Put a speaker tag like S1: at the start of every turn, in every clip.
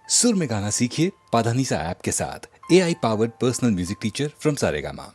S1: सुर में गाना सीखिए पाधानीसा ऐप के साथ। AI powered personal music teacher from Saregama.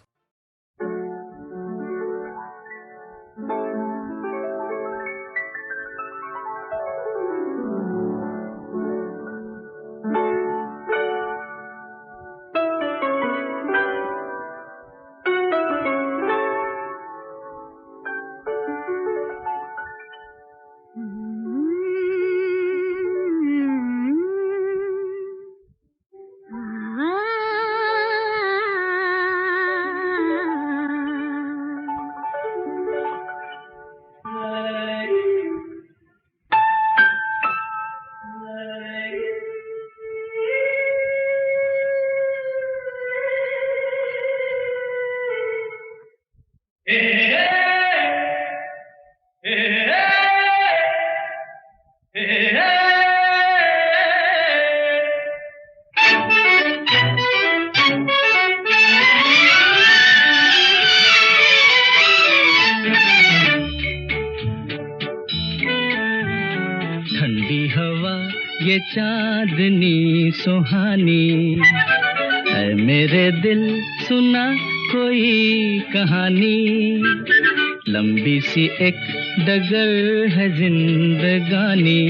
S2: ठंडी हवा ये चांदनी सुहानी है, मेरे दिल सुना कोई कहानी। लंबी सी एक डगर है जिंदगानी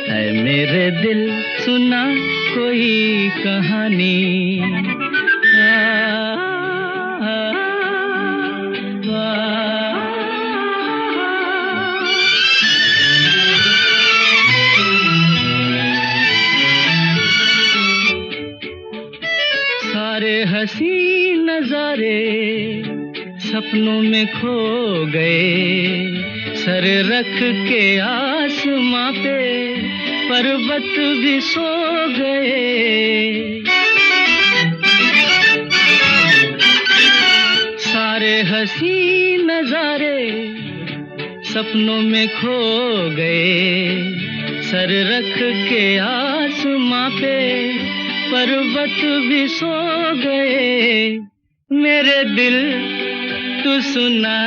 S2: है, मेरे दिल सुना कोई कहानी। सारे हसी नजारे सपनों में खो गए, सर रख के आसमां पे पर्वत भी सो गए। सारे हसी नजारे सपनों में खो गए, सर रख के आसमां पे पर्वत भी सो गए। मेरे दिल तू सुना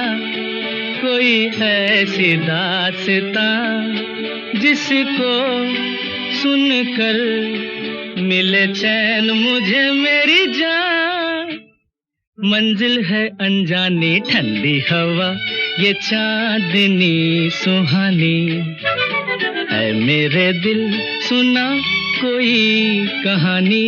S2: कोई ऐसी दास्तां, जिसको सुनकर मिले चैन मुझे मेरी जान। मंजिल है अनजानी ठंडी हवा ये चांदनी सुहानी है, मेरे दिल सुना कोई कहानी।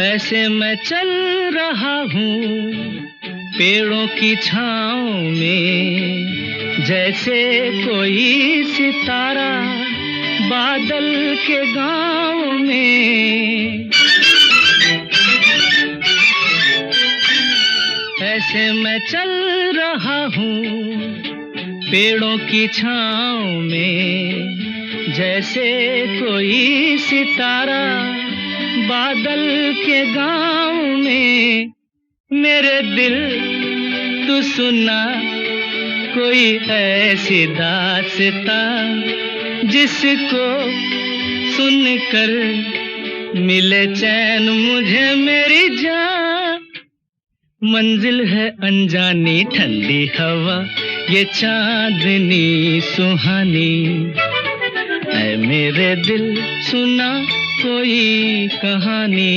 S2: ऐसे मैं चल रहा हूँ पेड़ों की छाँव में, जैसे कोई सितारा बादल के गाँव में। ऐसे मैं चल रहा हूँ पेड़ों की छाँव में, जैसे कोई सितारा बादल के गाँव में। मेरे दिल तू सुना कोई ऐसी दास्तां, जिसको सुनकर मिले चैन मुझे मेरी जान। मंजिल है अनजानी ठंडी हवा ये चांदनी सुहानी है, मेरे दिल सुना कोई कहानी।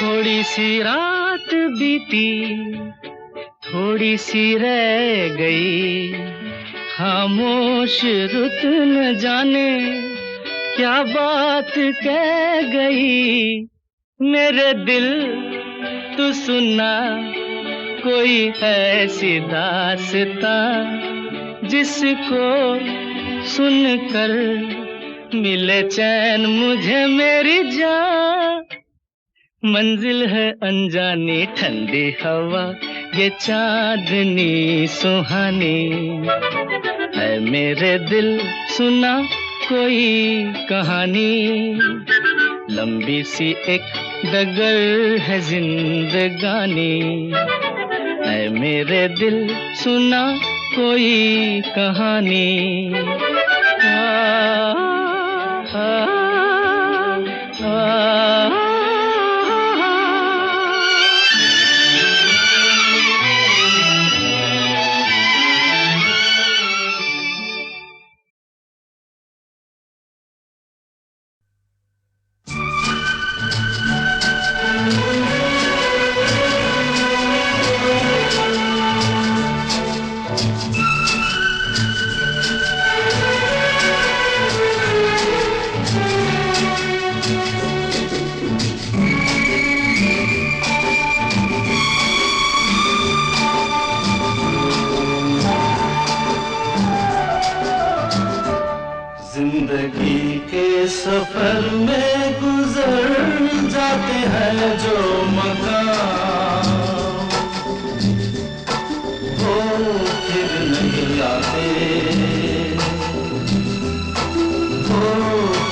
S2: थोड़ी सी रात बीती थोड़ी सी रह गई, खामोश रुत न जाने क्या बात कह गई। मेरे दिल तू सुना कोई ऐसी दास्तां, जिसको सुनकर मिले चैन मुझे मेरी जान। मंजिल है अनजानी ठंडी हवा ये चांदनी सुहानी है, मेरे दिल सुना कोई कहानी, लंबी सी एक डगर है जिंदगानी। ऐ मेरे दिल सुना कोई कहानी। आ, आ, आ, आ,
S3: जिंदगी के सफर में गुजर जाते हैं जो मकाम, वो फिर नहीं आते, वो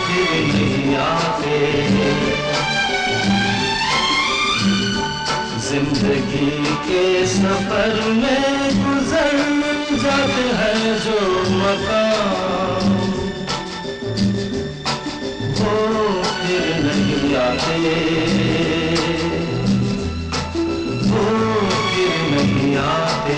S3: फिर नहीं आते। जिंदगी के सफर में गुजर जाते हैं जो मकाम, वो फिर नहीं आते, वो फिर नहीं आते।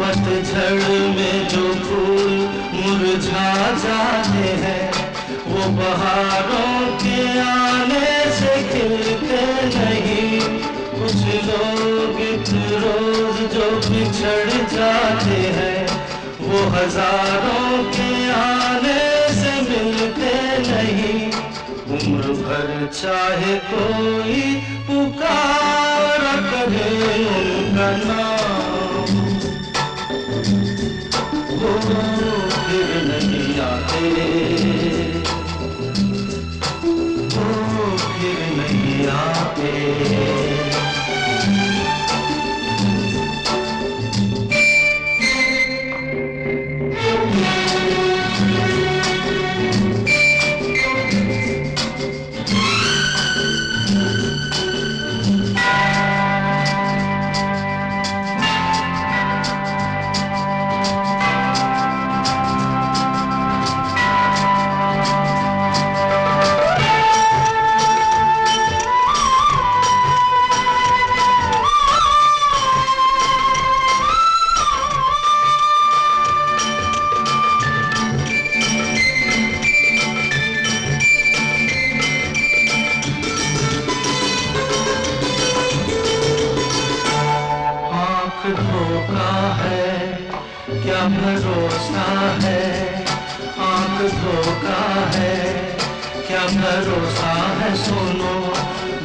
S3: पतझड़ में जो फूल मुरझा जाते हैं, वो बहारों के आने से खिलते नहीं। कुछ लोग एक रोज जो बिछड़ जाते हैं, वो हजारों के आने से मिलते नहीं। उम्र भर चाहे कोई पुकारा करे उनका नाम, वो फिर नहीं आते, वो फिर नहीं आते। धोखा है क्या भरोसा है, आंख धोखा है क्या भरोसा है। सुनो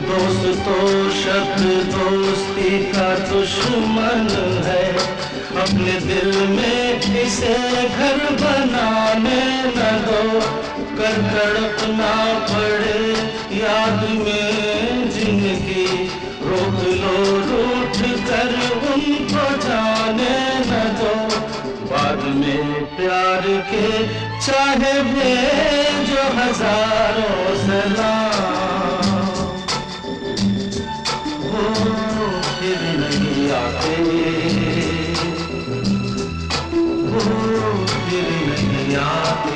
S3: दोस्त तो शब्द दोस्ती का दुश्मन है, अपने दिल में इसे घर बनाने न दो। कर तड़पना पड़े याद में जिंदगी, रोक लो रूठ कर उनको जाने न दो। बाद में प्यार के चाहे भेजो हजारों सलाम, वो फिर नहीं आते, वो फिर नहीं आते।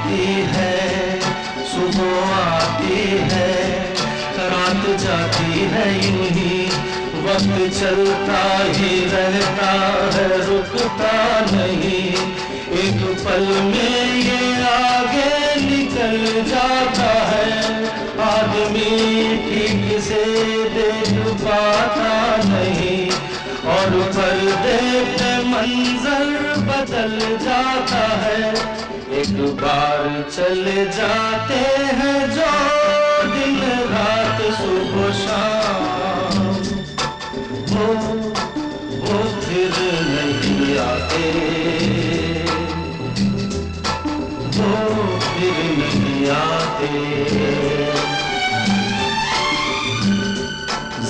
S3: जाती है, सुबह आती है, रात जाती है, यूं ही वक्त चलता ही रहता है, रुकता नहीं। एक पल में ये आगे निकल जाता है, आदमी ठीक से देख पाता नहीं, और पर्दे पे मंजर बदल जाता है। एक बार चले जाते हैं जो दिन रात सुबह शाम, वो फिर नहीं आते, वो फिर नहीं आते।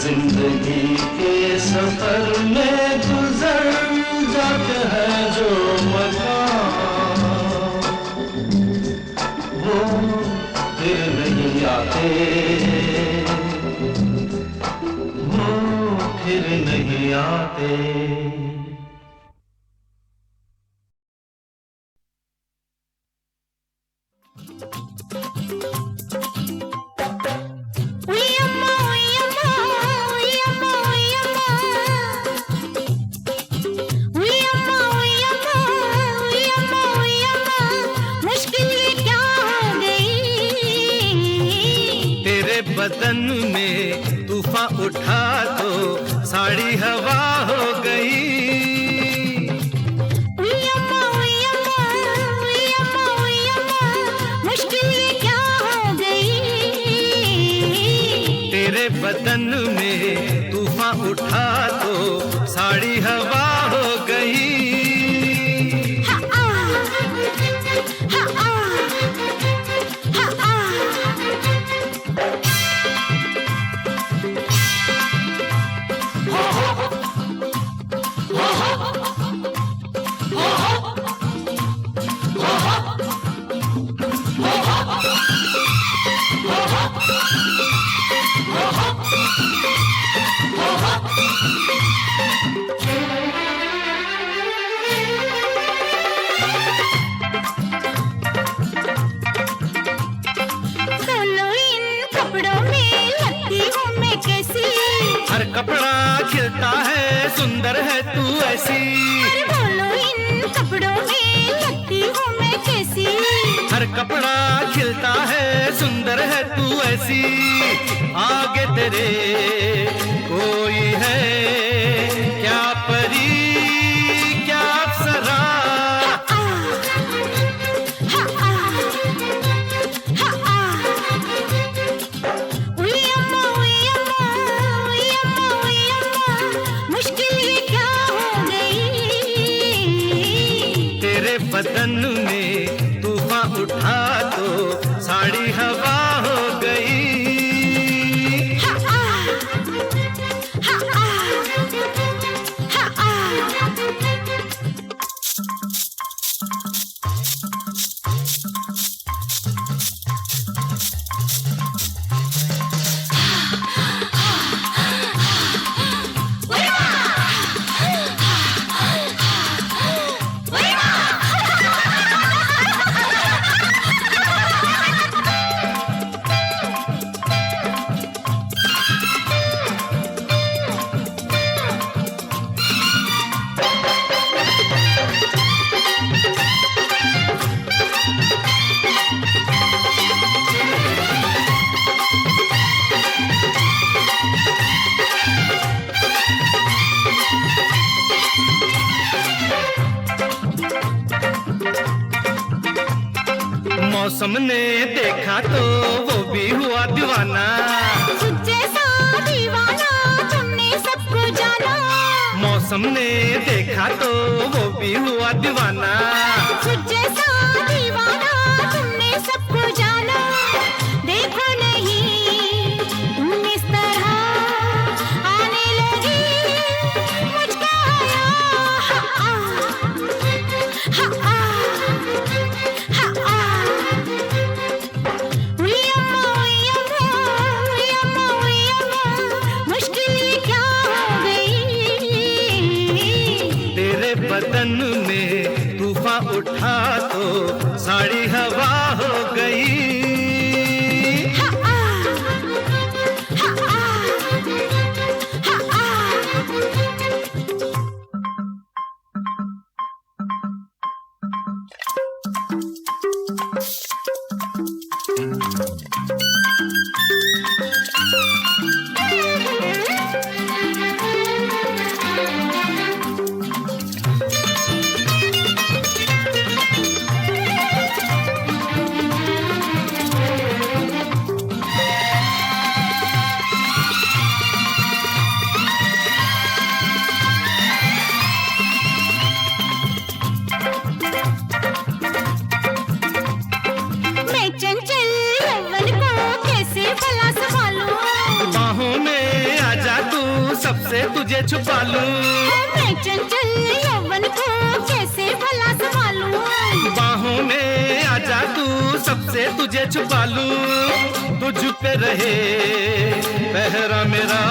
S3: जिंदगी के सफर में गुजर जाते हैं जो मकाम, वो फिर नहीं आते, वो फिर नहीं आते।
S4: बदन में तूफान उठा तो साड़ी हवा हो गई।
S5: मुश्किल ये क्या हो गई।
S4: तेरे बदन में तूफान उठा तो साड़ी हवा हो गई। हर कपड़ा खिलता है सुंदर है तू ऐसी।
S5: बोलो इन कपड़ों में लगती हूँ मैं कैसी।
S4: हर कपड़ा खिलता है सुंदर है तू ऐसी। आगे तेरे कोई है क्या परी क्या अप्सरा। बदन में तूफान उठा तो साड़ी हवा हो गई। मौसम ने देखा तो वो भी हुआ दीवाना।
S5: जैसा दीवाना तुमने सबको जाना।
S4: मौसम ने देखा तो वो भी हुआ दीवाना।
S5: जैसा दीवाना तुमने सबको जाना। देखो नहीं तुम इस तरह आने लगी मुझको
S4: बदन में तूफान तूफान उठा तो साड़ी हवा हो गई। सबसे तुझे छुपा लूं,
S5: मैं चंचल यौवन को कैसे भला संभालूं।
S4: बाहों में आजा तू सबसे तुझे छुपा लूं। तुझ पे रहे पहरा मेरा,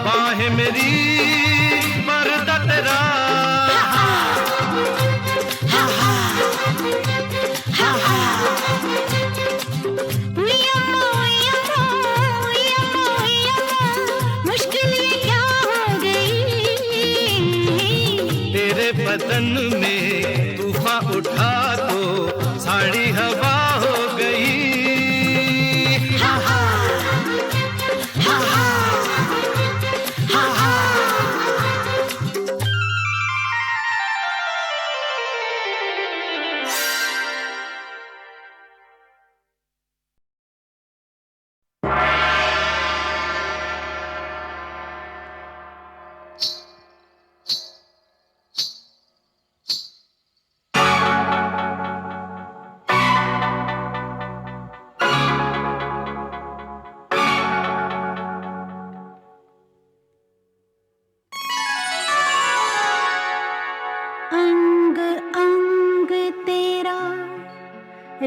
S4: बाहें मेरी पर्दा तेरा।
S2: बदन में तूफान उठा तो साड़ी हवा हो गई। हा हा हा हा हा हा।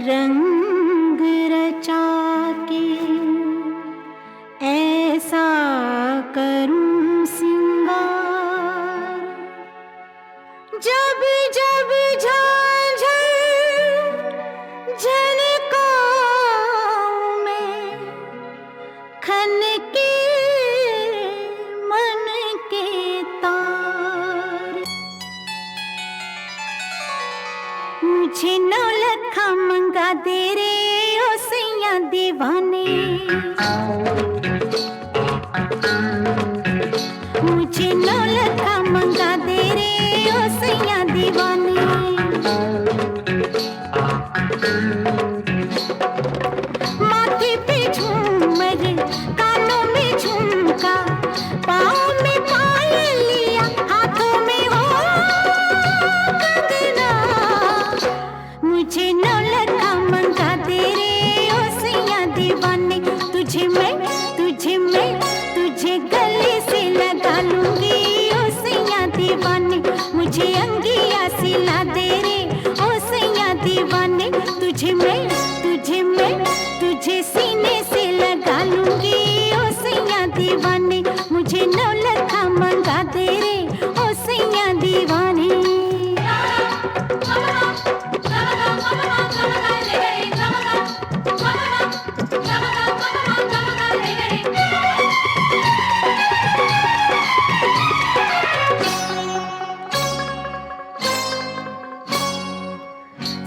S5: रंग रचा के ऐसा करूं सिंगार, जब जब झांझर झनकाऊं मैं, खनके मन के तार। मुझे नौलखा मंगा दे रे ओ सैया दीवाने, मुझे नौलखा मंगा दे रे ओ सैया दीवाने। माथे पे झूमर, कानों में झुमका, पाँव में पायलिया, हाथों में हो कंगना। मुझे नौलखा मंगा दे रे ओ सैया दीवाने। तुझे मैं तुझे गले से लगा लूंगी ओ सैया दीवाने। मुझे अंगिया सिला दे रे ओ सैया दीवाने। तुझे मैं तुझे सीने से लगा लूंगी ओ सैया दीवाने। मुझे नौलखा मंगा दे रे ओ सैया दीवाने।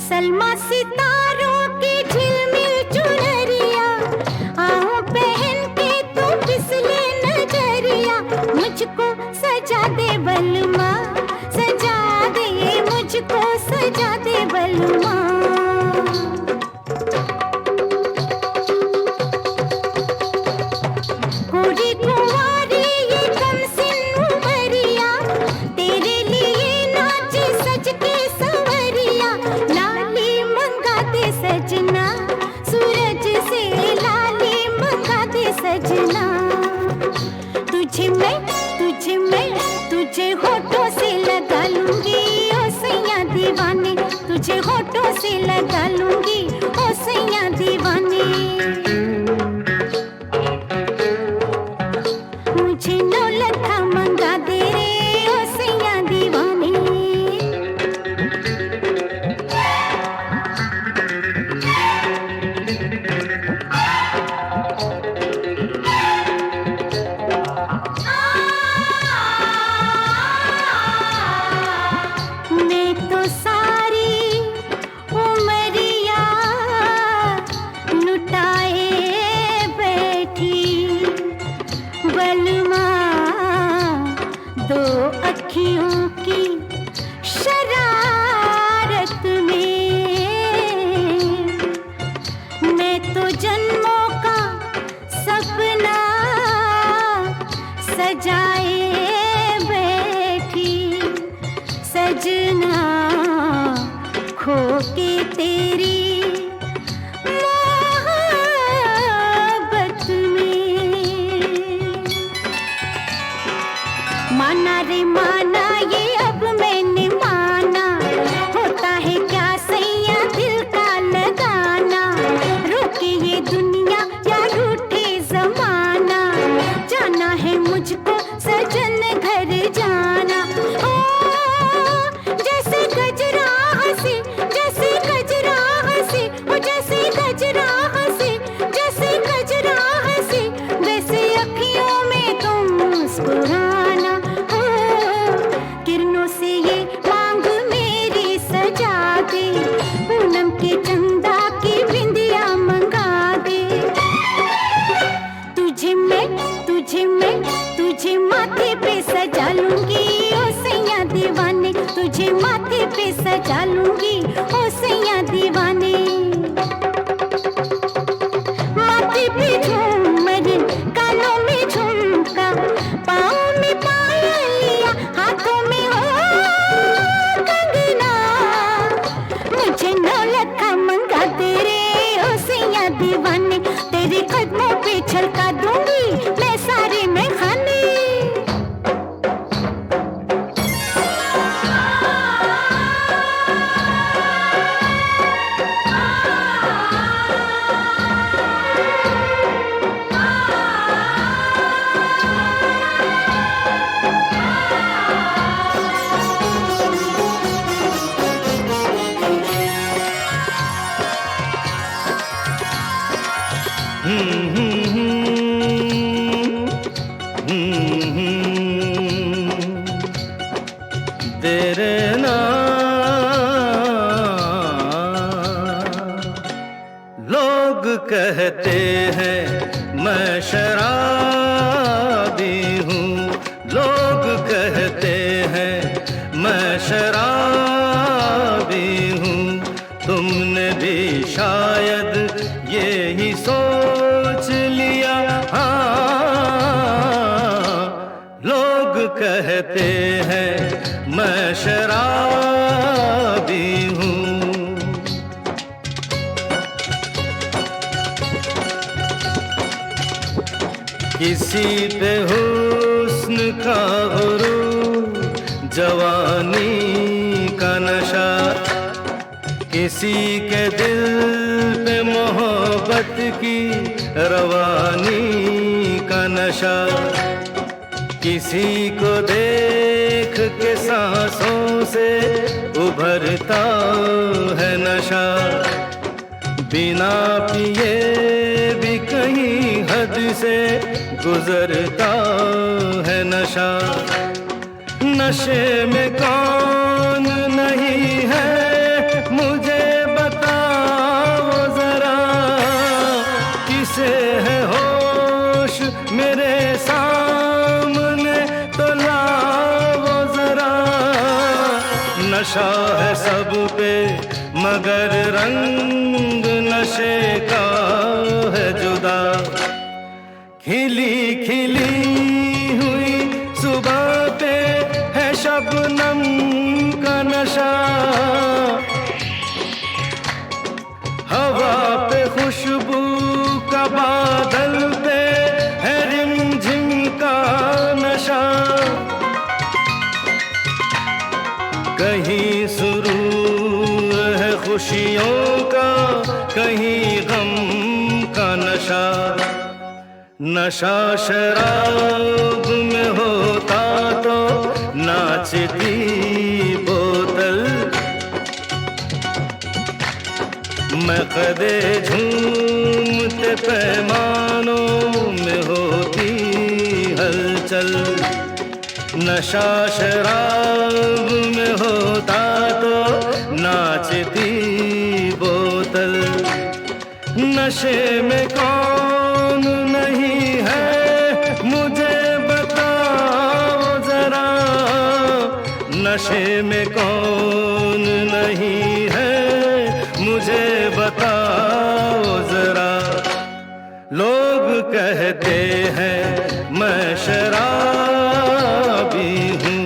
S5: सलमा सितारों की झिलमिल चुनरिया, आऊं पहन के तू फिसले नजरिया। मुझको सजा दे बलमा, सजा दे मुझको, सजा दे बलमा। गोरी कुंवारी ये कमसिन उमरिया, तेरे लिए नाचे सज के संवरिया। लाली मंगा दे सजना, सूरज से लाली मंगा दे सजना। तुझे होठों से लगा लूंगी ओ सैया दीवाने। तुझे होठों से लगा लूंगी ओ सैया दीवाने। मुझे नौलखा मंगा दे रे ओ सैया दीवाने। बलमा दो अखियों की शरारत में मैं तो जन्मों का सपना सजाए बैठी सजना खो के तेरी मोहब्बत में। माना रे माना ये अब मैंने माना, होता है क्या सैया दिल का लगाना, रोके ये दुनिया या रूठे जमाना, जाना है मुझको सजन घर जाना। ओ जैसे गजरा हंसी, जैसे गजरा हंसी, ओ जैसे गजरा हंसी, जैसे गजरा हंसी, वैसे अखियों में तुम मुस्कुराना। ओ किरणों से ये मांग मेरी सजा दे, पूनम के चंदा की बिंदिया मंगा दे। तुझे मैं तुझे माथे पे सजा लूंगी ओ सैया दीवाने, तुझे माथे पे सजा लूंगी ओ सैया दीवाने। माथे पे झूमर, कानों में झुमका, पाँव में पायलिया, हाथों में हो कंगना, मुझे नौलखा मंगा दे रे ओ सैया दीवाने, तेरे कदमों पे छलका दूंगी मैं सारे में खाने।
S3: तेरे लोग कहते हैं मैं शराबी हूँ, लोग कहते हैं मैं शराबी हूँ, तुमने भी शायद यही सोच लिया। हाँ लोग कहते हैं मैं शराबी हूँ। किसी पे हुस्न का गुरूर, जवानी का नशा, किसी के दिल पे मोहब्बत की रवानी का नशा, किसी को देख के सांसों से उभरता है नशा, बिना पिए भी कहीं हद से गुजरता है नशा। नशे में कौन नहीं है मुझे बताओ जरा, किसे है होश मेरे सामने तो लाओ जरा। नशा है सब पे मगर रंग नशे का है जुदा, खिली खिली हुई सुबह पे है शबनम का नशा, हवा पे खुशबू का बादल पे है रिमझिम का नशा, कहीं सुरूर है खुशियों का कहीं गम का नशा। नशा शराब में होता तो नाचती बोतल, मकदे झूमते पैमानों में होती हलचल। नशा शराब में होता तो नाचती बोतल, नशे में कौन नहीं है मुझे नशे में कौन नहीं है, मुझे बताओ जरा। लोग कहते हैं मैं शराबी हूँ,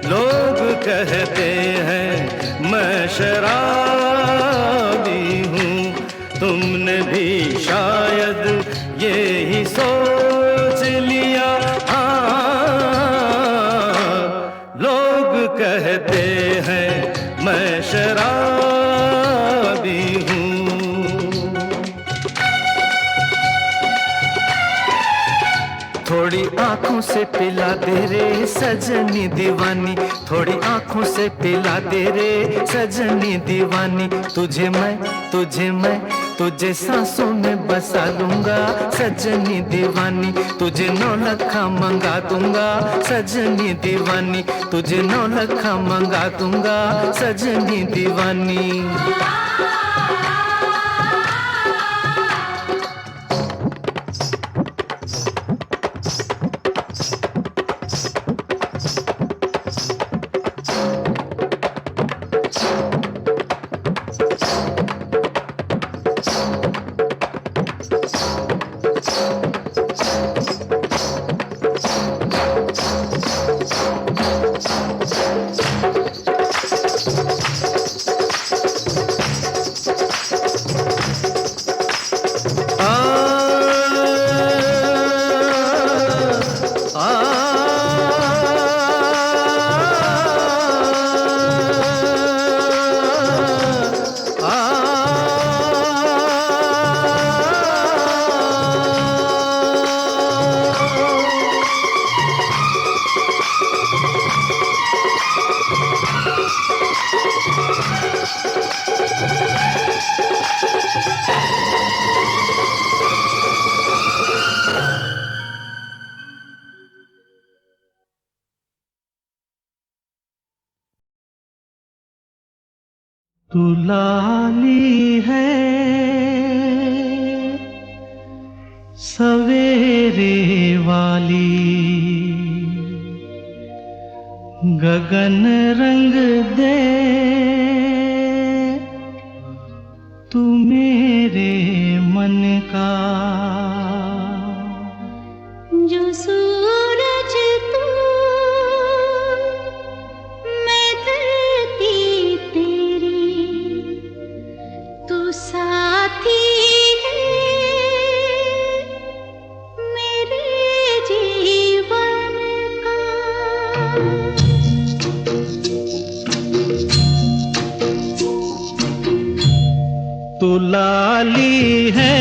S3: लोग कहते हैं मैं शराबी हूँ। तुमने भी शायद यही सोच लिया। लोग कहते हैं मैं शराबी हूँ।
S4: थोड़ी आंखों से पिला दे रे सजनी दीवानी, थोड़ी आंखों से पिला दे रे सजनी दीवानी। तुझे मैं तुझे सांसों में बसा लूंगा सजनी दीवानी। तुझे 9 लखा मंगा दूंगा सजनी दीवानी, तुझे 9 लखा मंगा दूंगा सजनी दीवानी।
S3: तू लाली है सवेरे वाली, गगन रंग दे तू मेरे मन का।
S5: जो सूरज तू मैं धरती तेरी, तू साथी है मेरे जीवन का।
S3: तू लाली है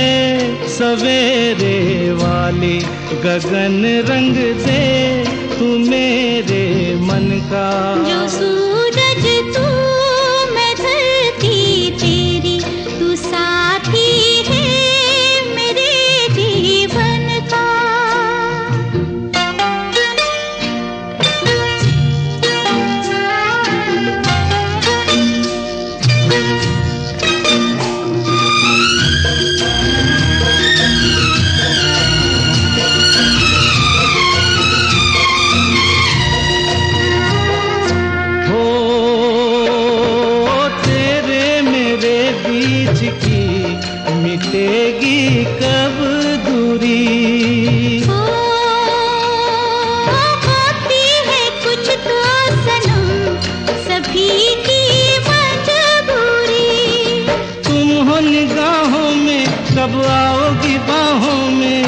S3: सवेरे वाली, गगन रंग दे तू मेरे मन का।
S5: जो सूरज तू मैं धरती तेरी, तू साथी है मेरे जीवन का।
S3: मिटेगी कब दूरी,
S5: होती है कुछ तो सनम सभी की मजबूरी।
S3: तुम हो निगाहों में कब आओगी बाहों में,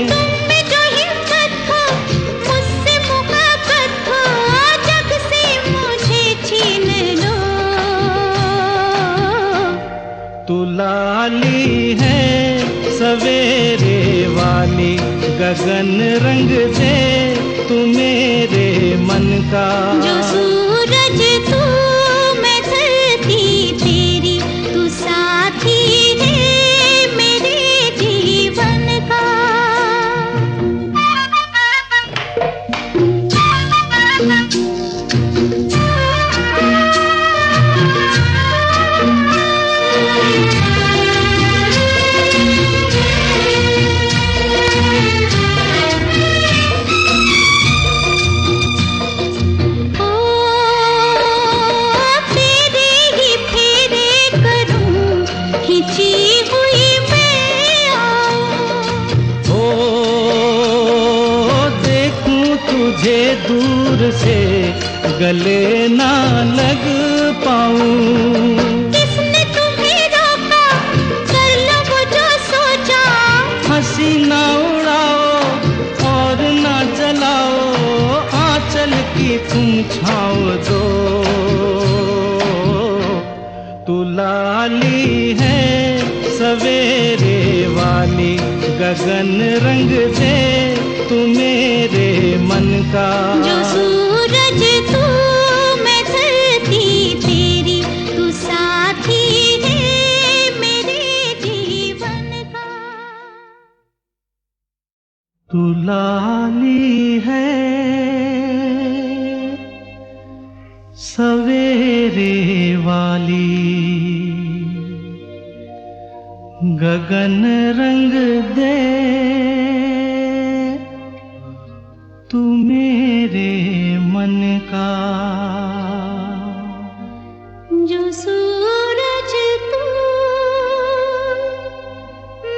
S5: तुम में जो हिम्मत हो मुझसे मुहब्बत हो, जग से मुझे छीन लो।
S3: तू लाली है सवेरे वाली, गगन रंग दे तू मेरे मन का।
S5: जो सूरज तू मैं धरती तेरी, तू साथी है मेरे जीवन का। ओ
S3: तुझे दूर से गले ना लग पाऊं।
S5: किसने तुम्हें रोका, कर लो वो जो सोचा।
S3: हंसी ना उड़ाओ और ना जलाओ, आंचल की तुम छाँव दो। तू लाली है सवेरे वाली, गगन रंग दे तू मेरे मन का।
S5: जो सूरज तू, मैं धरती तेरी, तू साथी है मेरे जीवन का।
S3: तू लाली है सवेरे वाली, गगन रंग दे तू मेरे मन का।
S5: जो सूरज तू,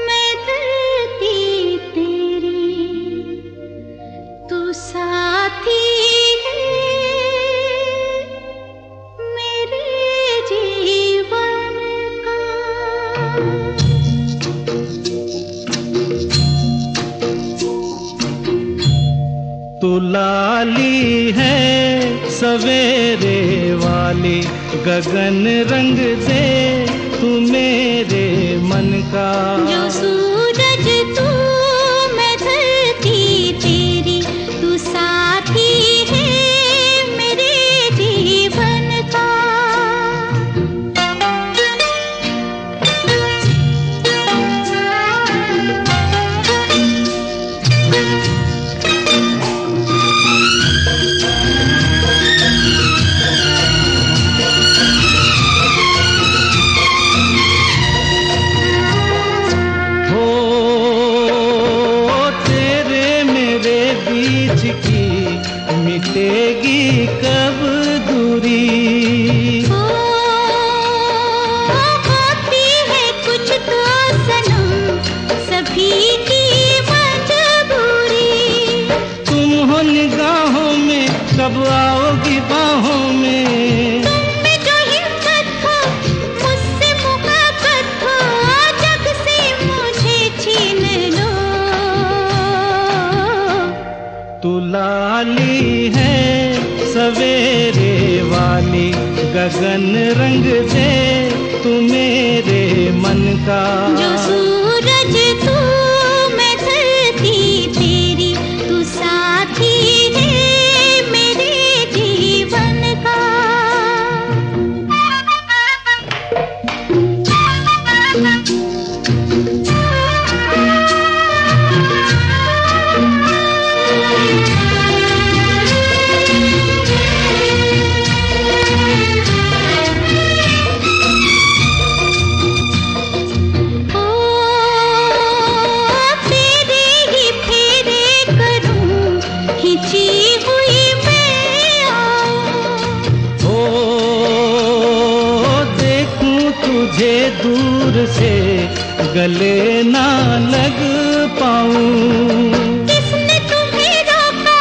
S5: मैं धरती तेरी, तू साथी है मेरे जीवन का।
S3: तू लाली है सवेरे वाली, गगन रंग दे तू मेरे मन का।
S5: जो सूरज तू, मैं धरती तेरी, तू साथी है मेरे जीवन का।
S3: मिटेगी कब दूरी,
S5: होती है कुछ तो सनम सभी की मजबूरी।
S3: तुम हो निगाहों में, कब आओगी बाहों में।
S5: तुम में जो हिम्मत हो, मुझसे मुहब्बत हो, जग से मुझे छीन लो।
S3: तू लाली है सवेरे वाली, गगन रंग दे तू मेरे मन का।
S5: जो सूरज तू, मैं धरती तेरी, तू साथी है मेरे जीवन का।
S3: तुझे दूर से गले ना लग पाऊं।
S5: किसने तुम्हें रोका,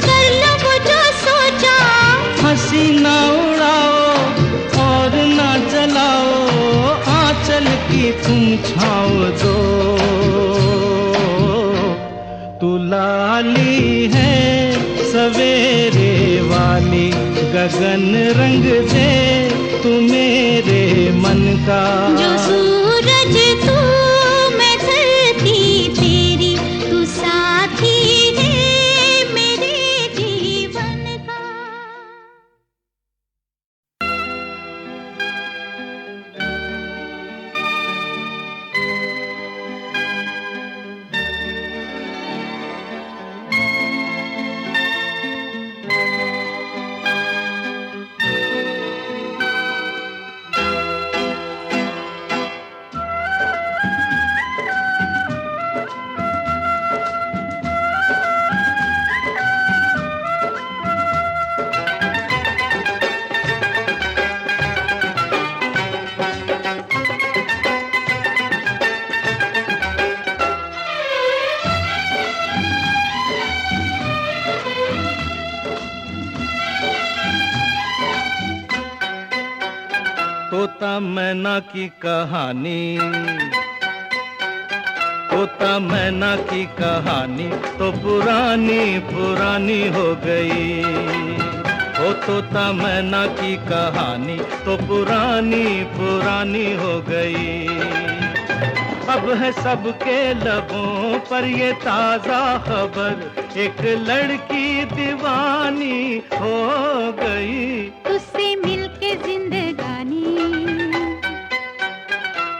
S5: कर लो वो जो सोचा।
S3: हंसी ना उड़ाओ और ना जलाओ, आंचल की तुम छाँव दो। तू लाली है सवेरे वाली, गगन रंग दे तू मेरे मन का।
S5: जो सूरज तू, मैं धरती तेरी, तू साथी है मेरे जीवन का।
S3: तोता मैना की कहानी, तोता मैना की कहानी तो पुरानी पुरानी हो गई। ओ तोता मैना की कहानी तो पुरानी पुरानी हो गई। अब है सबके लबों पर ये ताजा खबर, एक लड़की दीवानी हो गई।
S5: तुझसे मिलके जिंदगानी,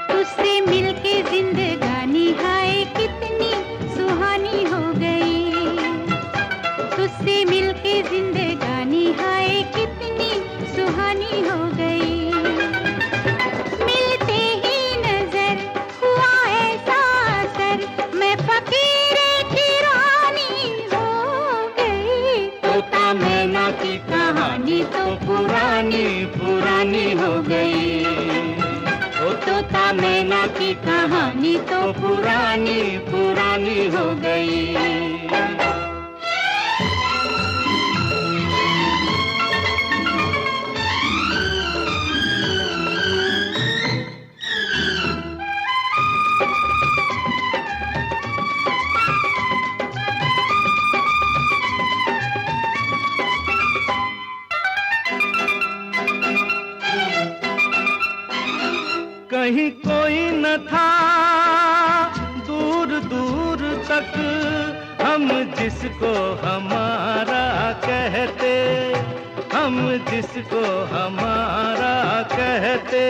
S5: तुझसे मिलके जिंदगानी हाय कितनी सुहानी हो गई। तुझसे मिलके जिंदगानी हाय कितनी सुहानी हो गई। मिलते ही नजर हुआ ऐसा असर, मैं फकीर की रानी हो गई।
S3: तोता मैना की कहानी तो पुरानी पुरानी हो गई। ओ तोता मैना की कहानी तो पुरानी पुरानी हो गई। कहीं कोई न था दूर दूर तक, हम जिसको हमारा कहते, हम जिसको हमारा कहते।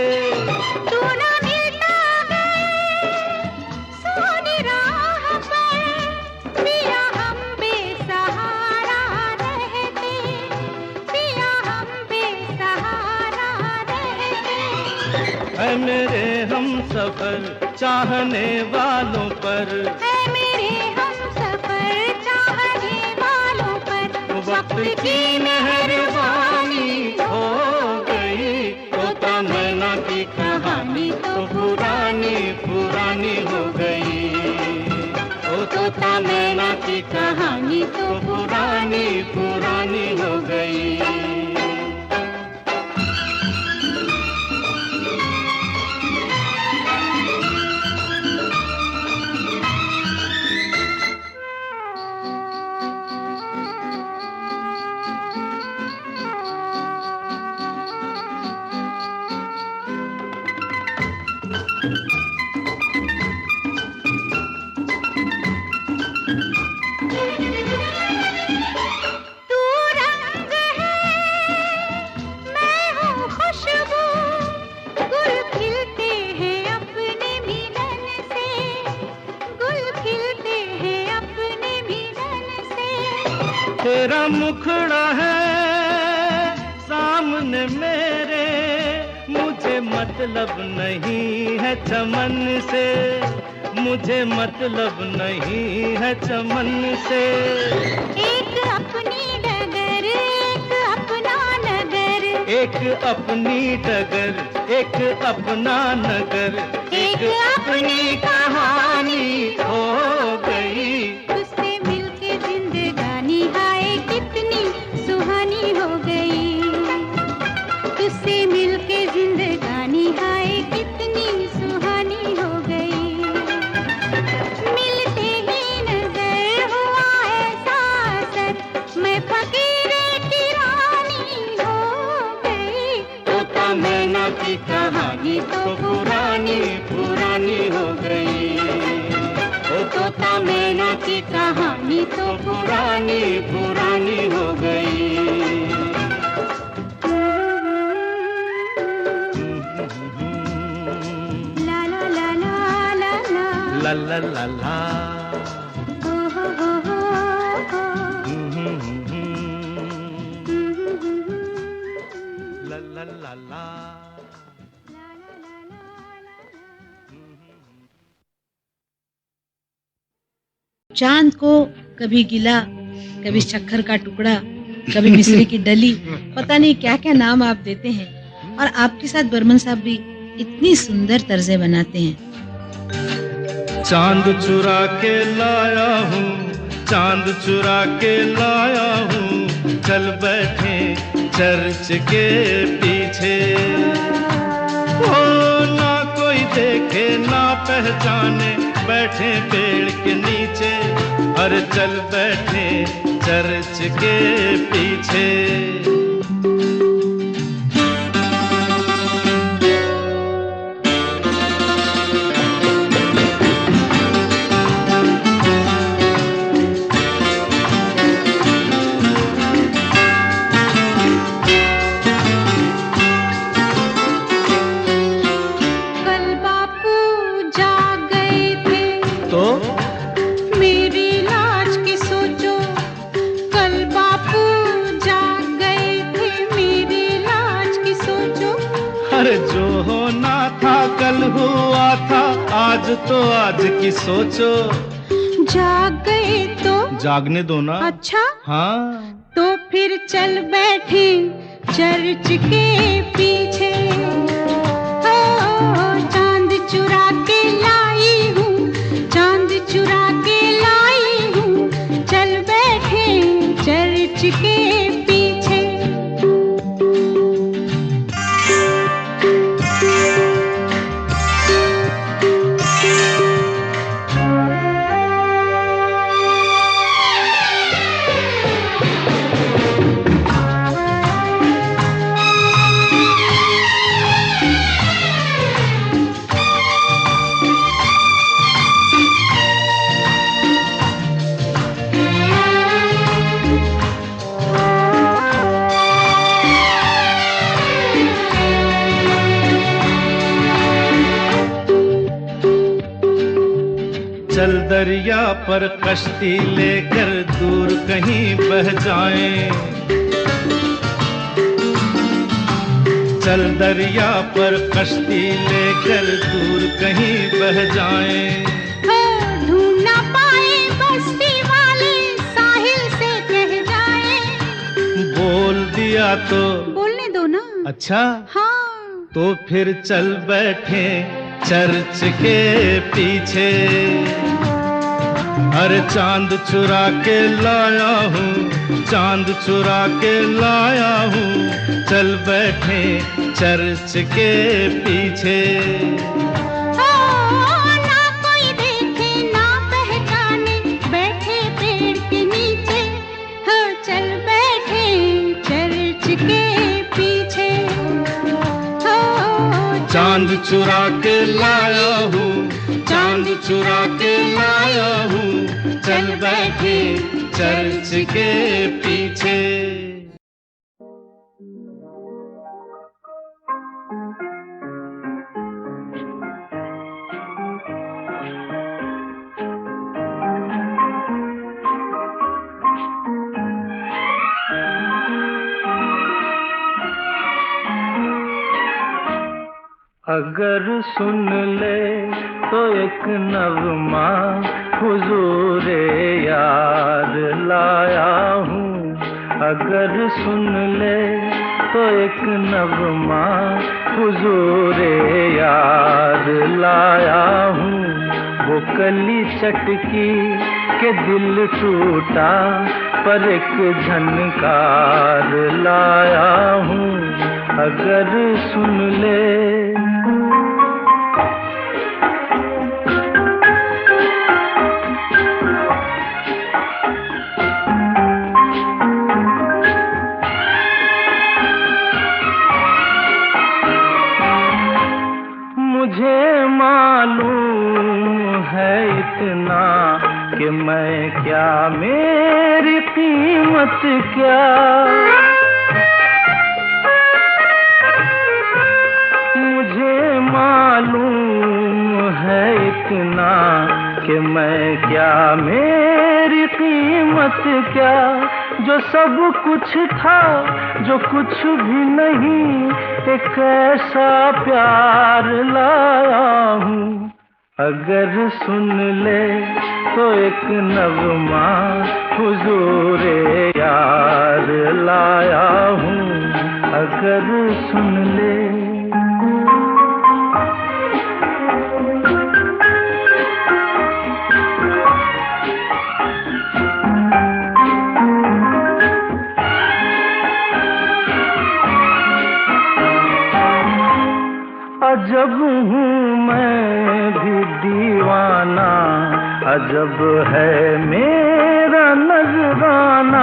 S5: तू ना मिलता गए सोनी राह पर, पिया हम बेसहारा रहते, पिया हम बेसहारा रहते।
S3: है मेरे हम सफर चाहने वालों पर,
S5: है मेरे हम सफर चाहने वालों पर,
S3: वक्त की मेहरबानी हो गई। तोता मैना की कहानी तो पुरानी पुरानी हो गई। ओ तोता मैना की कहानी तो पुरानी पुरानी हो गई।
S5: तू रंग है मैं हूँ खुशबू, गुल खिलते हैं अपने मिलन से, गुल खिलते हैं अपने मिलन से।
S3: तेरा मुखड़ा है सामने मेरे, मुझे मतलब नहीं है चमन से, मुझे मतलब नहीं है चमन से।
S5: एक अपनी डगर एक अपना नगर,
S3: एक अपनी डगर एक अपना नगर,
S5: एक अपनी कहानी
S3: हो गई।
S5: तुझसे मिलके जिंदगानी हाय कितनी सुहानी हो गई। तुझसे मिलके जिंदगानी हाय कितनी सुहानी हो गई। मिलते ही नजर हुआ ऐसा असर, मैं फकीर की रानी हो गई।
S3: तोता मैना की कहानी तो पुरानी पुरानी हो गई। ओ तोता मैना की कहानी तो पुरानी पुरानी हो गई।
S5: ला ला ला ला ला ला
S3: ला ला ला ला।
S5: हो हो हो हो हो।
S3: ला ला ला ला।
S6: चांद को कभी गिला, कभी शक्कर का टुकड़ा, कभी मिश्री की डली, पता नहीं क्या क्या नाम आप देते हैं। और आपके साथ बर्मन साहब भी इतनी सुंदर तर्जें बनाते हैं।
S3: चांद चुरा के लाया हूँ, चांद चुरा के लाया हूँ, चल बैठे चर्च के पीछे।
S2: ओ ना कोई देखे ना पहचाने, बैठे पेड़ के नीचे, अरे चल बैठे चर्च के पीछे। अरे जो होना था कल हुआ था, आज तो आज की सोचो।
S5: जाग गए तो
S2: जागने दो ना।
S5: अच्छा
S2: हाँ
S5: तो फिर चल बैठे चर्च के पीछे। चांद चुरा के लाई हूँ, चांद चुरा के लाई हूँ, चल बैठे चर्च के पीछे।
S2: चल दरिया पर कश्ती लेकर दूर कहीं बह जाएं। चल दरिया पर कश्ती लेकर दूर कहीं बह जाएं।
S5: ढूंढ ना पाए बस्ती वाले साहिल से कह जाए।
S2: बोल दिया तो
S5: बोलने दो ना।
S2: अच्छा
S5: हाँ
S2: तो फिर चल बैठे चर्च के पीछे। अरे चांद चुरा के लाया हूँ, चांद चुरा के लाया हूँ, चल बैठे चर्च के पीछे।
S5: ना कोई देखे ना पहचाने, बैठे पेड़ के नीचे। चल बैठे चर्च के पीछे।
S2: चांद चुरा के लाया हूँ, चांद चुरा के लाया हूँ, चल बैठे चर्च के पीछे।
S4: अगर सुन ले तो एक नगमा हुजूरे यार लाया हूँ। अगर सुन ले तो एक नगमा हुजूरे यार लाया हूँ। वो कली चटकी के दिल टूटा पर एक झनकार लाया हूँ। अगर सुन ले मुझे मालूम है इतना कि मैं क्या, मेरी कीमत क्या। मुझे मालूम है इतना कि मैं क्या, मेरी कीमत क्या। जो सब कुछ था जो कुछ भी नहीं, एक ऐसा प्यार लाया हूँ। अगर सुन ले तो एक नगमा हुजूरे यार लाया हूँ। अगर सुन ले अजब है मेरा नजराना,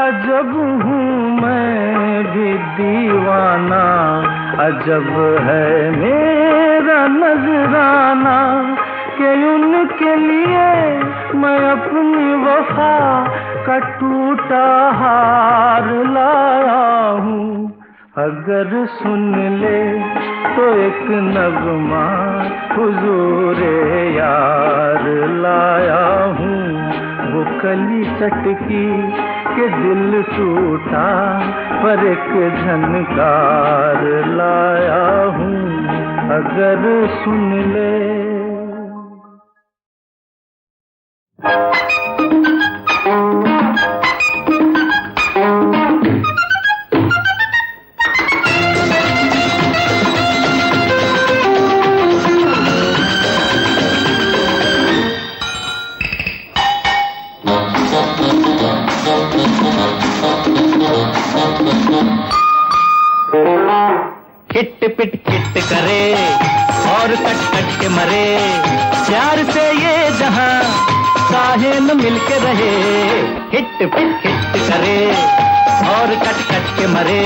S4: अजब हूँ मैं भी दीवाना, अजब है मेरा नजराना कि उनके लिए मैं अपनी वफा का टूटा हार लाया हूँ। अगर सुन ले तो एक नगमा हुजूरे यार लाया हूँ। वो कली चटकी के दिल टूटा पर एक झनकार लाया हूँ। अगर सुन ले।
S7: किट पिट किट करे और कट कट के मरे, प्यार से ये जहां काहे न मिलके रहे। हिट पिट हिट करे और कट कट के मरे,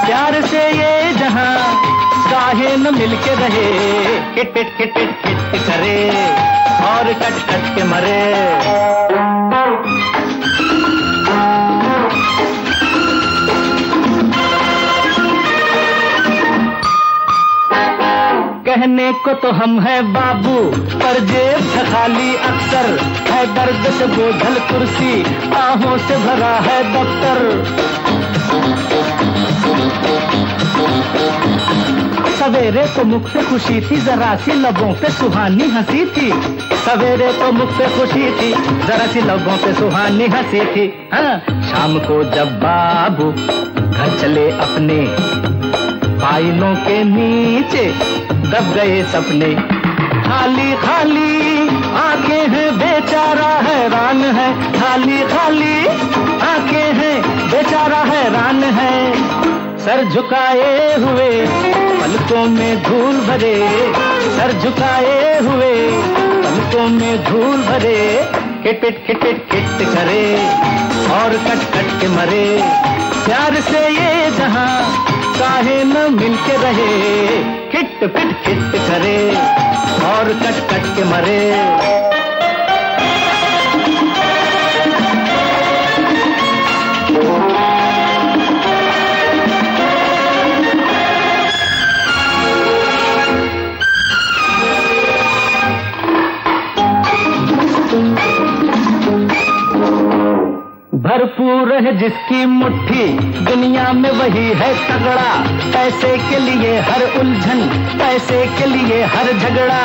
S7: प्यार से ये जहां काहे न मिलके रहे। हिट पिट हिट पिट हिट करे और कट कट के मरे। कहने को तो हम है बाबू पर जेब खाली अक्सर है, दर्द से बोझल कुर्सी आहों से भरा है दफ्तर। सवेरे तो मुख पे खुशी थी, जरा सी लबों पे सुहानी हंसी थी। सवेरे तो मुख पे खुशी थी, जरा सी लबों पे सुहानी हंसी थी। हाँ, शाम को जब बाबू घर चले अपने, फाइलों के नीचे दब गए सपने। खाली खाली आंखें हैं, बेचारा हैरान है। खाली खाली आंखें हैं, बेचारा हैरान है। सर झुकाए हुए पलकों में धूल भरे, सर झुकाए हुए पलकों में धूल भरे। खिट खिट खिट करे और कट कट के मरे, प्यार से ये जहां काहे न मिलके रहे। खिट पिट खिट करे और कट कट के मरे। भरपूर है जिसकी मुट्ठी दुनिया में वही है तगड़ा। पैसे के लिए हर उलझन, पैसे के लिए हर झगड़ा।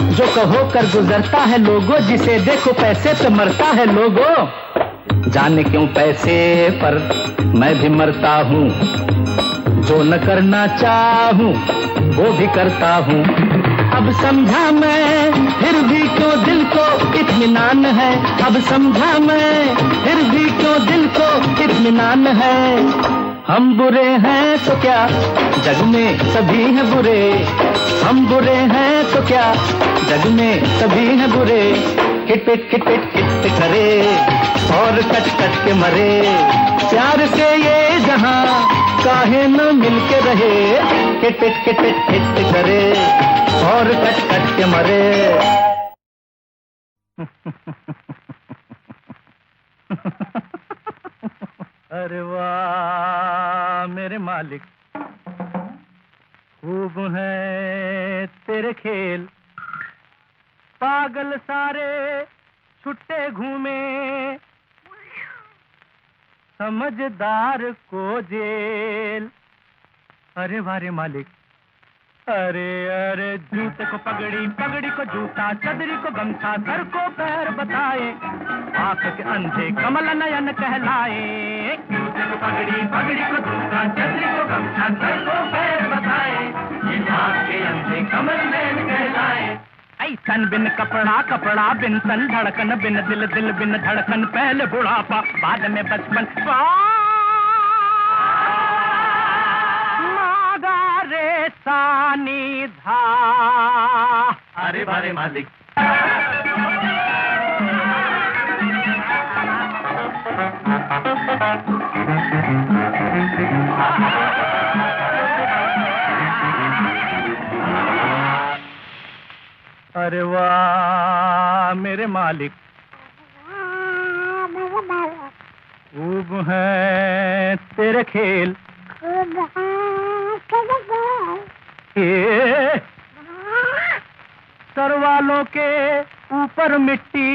S7: जो कहो कर गुजरता है लोगों, जिसे देखो पैसे पे मरता है लोगों। जाने क्यों पैसे पर मैं भी मरता हूँ, जो न करना चाहूँ वो भी करता हूँ। अब समझा मैं फिर भी क्यों दिल को इत्मीनान है। अब समझा मैं फिर भी क्यों दिल को इत्मीनान है। हम बुरे हैं तो क्या जग में सभी हैं बुरे, हम बुरे हैं तो क्या जग में सभी हैं बुरे। किट पिट किट पिट किट करे और कट कट के मरे, प्यार से ये जहां काहे न मिलके रहे। किट पिट किट पिट किट करे और कट कट के मरे। अरे वाह मेरे मालिक, खूब है तेरे खेल। पागल सारे छुट्टे घूमे, समझदार को जेल। अरे वाह रे मालिक। अरे अरे जूते को पगड़ी, पगड़ी को जूता, चदरी को गमछा, सर को पैर बताए, आंख के अंधे कमल नयन कहलाए। जूते को पगड़ी, पगड़ी को जूता, चदरी को गमछा, सर को पैर बताए, आंख के अंधे कमल नयन कहलाए। ऐसन बिन कपड़ा, कपड़ा बिन सन, धड़कन बिन दिल, दिल बिन धड़कन। पहले बुढ़ापा बाद में बचपन। सानी धा।
S4: अरे बारे मालिक।
S7: अरे वाह मेरे मालिक, खूब है तेरे खेल। ये सर वालों के ऊपर मिट्टी,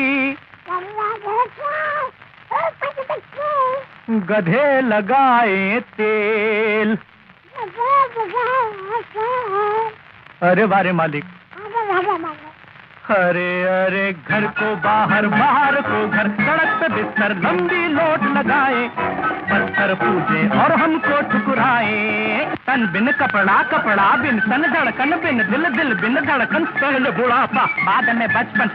S7: गधे लगाए तेल। अरे वारे मालिक। अरे अरे घर को बाहर, बाहर को घर, सड़क पे बिस्तर लंबी लोट लगाए, पत्थर पूजे और हमको ठुकराए। तन बिन कपड़ा, कपड़ा बिन तन, धड़कन बिन दिल, दिल बिन धड़कन, पहले बुढ़ापा बाद में बचपन।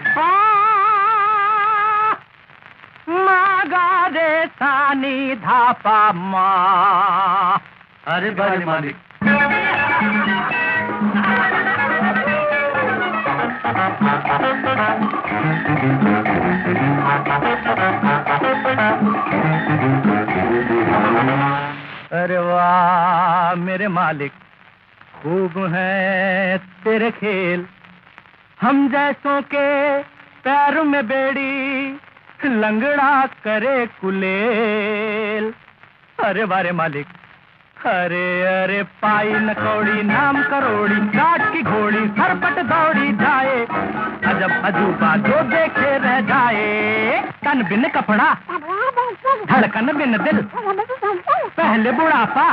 S7: मागा रे सानी धापा माँ।
S4: अरे बारे मालिक।
S7: अरे वाह मेरे मालिक, खूब है तेरे खेल। हम जैसों के पैर में बेड़ी, लंगड़ा करे कुलेल। अरे वारे मालिक। अरे अरे पाई न कौड़ी नाम करोड़ी, काट की घोड़ी सरपट दौड़ी जाए, अजब अजूबा जो देखे रह जाए। तन बिन कपड़ा, धड़कन बिन दिल, पहले बुढ़ापा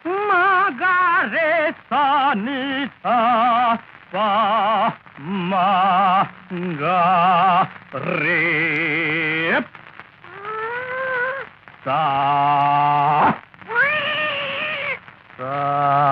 S7: मागा रे सानी सा पा मागा रे सा सा